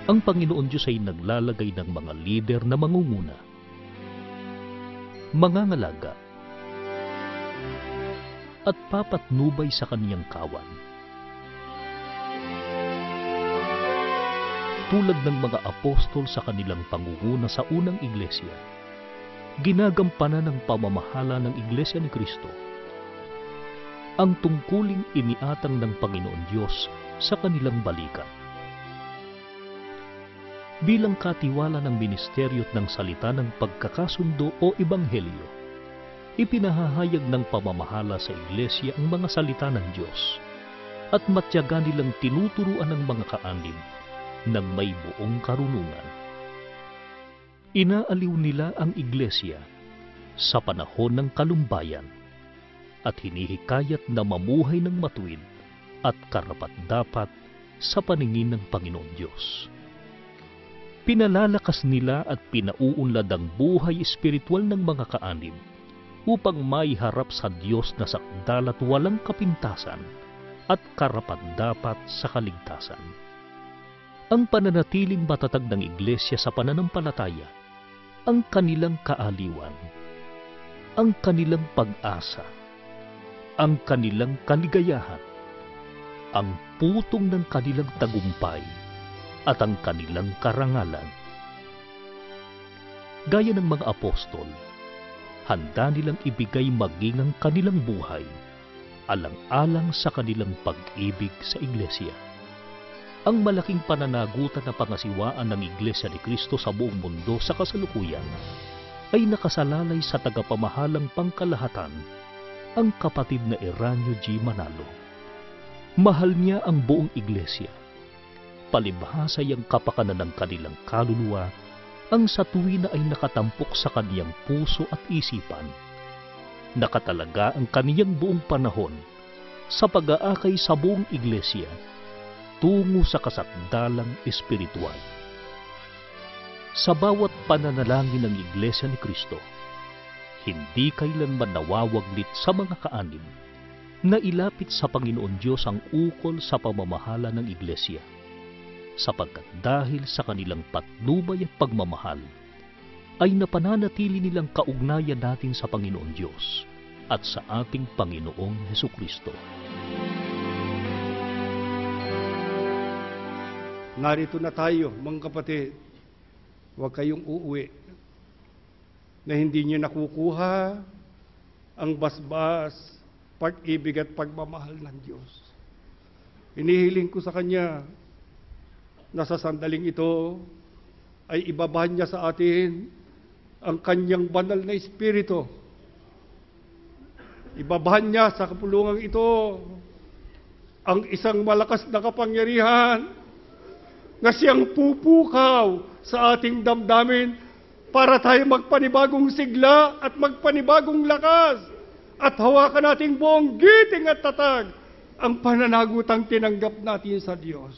Ang Panginoon Diyos ay naglalagay ng mga lider na mangunguna, mangangalaga, at papatnubay sa kaniyang kawan. Tulad ng mga apostol sa kanilang pangunguna sa unang iglesia, ginagampanan ng pamamahala ng Iglesia ni Kristo ang tungkuling iniatang ng Panginoon Diyos sa kanilang balikan. Bilang katiwala ng ministeryo at ng salita ng pagkakasundo o ebanghelyo, ipinahahayag ng pamamahala sa Iglesia ang mga salita ng Diyos at matyaga nilang tinuturuan ng mga kaanib ng may buong karunungan. Inaaliw nila ang Iglesia sa panahon ng kalumbayan at hinihikayat na mamuhay ng matuwid at karapat-dapat sa paningin ng Panginoon Diyos. Pinalalakas nila at pinauunlad ang buhay espiritual ng mga kaanib upang maiharap sa Diyos na sakdal at walang kapintasan at karapat-dapat sa kaligtasan. Ang pananatiling matatag ng Iglesia sa pananampalataya, ang kanilang kaaliwan, ang kanilang pag-asa, ang kanilang kaligayahan, ang putong ng kanilang tagumpay, at ang kanilang karangalan. Gaya ng mga apostol, handa nilang ibigay maging ang kanilang buhay, alang-alang sa kanilang pag-ibig sa Iglesia. Ang malaking pananagutan na pangasiwaan ng Iglesia ni Kristo sa buong mundo sa kasalukuyan ay nakasalalay sa tagapamahalang pangkalahatan, ang kapatid na Eranio G. Manalo. Mahal niya ang buong Iglesia. Palibhasa ang kapakanan ng kanilang kaluluwa ang sa tuwina ay nakatampok sa kaniyang puso at isipan. Nakatalaga ang kaniyang buong panahon sa pag-aakay sa buong Iglesia tungo sa kasakdalang espiritual. Sa bawat pananalangin ng Iglesia ni Kristo, hindi kailanman nawawaglit sa mga kaanib na ilapit sa Panginoon Diyos ang ukol sa pamamahala ng Iglesia, sapagkat dahil sa kanilang patnubay at pagmamahal, ay napananatili nilang kaugnayan natin sa Panginoon Diyos at sa ating Panginoong Hesukristo. Narito na tayo, mga kapatid. Huwag kayong uuwi na hindi niyo nakukuha ang basbas, pag-ibig at pagmamahal ng Diyos. Inihiling ko sa Kanya na sa sandaling ito ay ibaba niya sa atin ang Kanyang banal na Espiritu. Ibabahan niya sa kapulungan ito ang isang malakas na kapangyarihan na siyang pupukaw sa ating damdamin para tayo magpanibagong sigla at magpanibagong lakas at hawakan nating buong giting at tatag ang pananagutang tinanggap natin sa Diyos.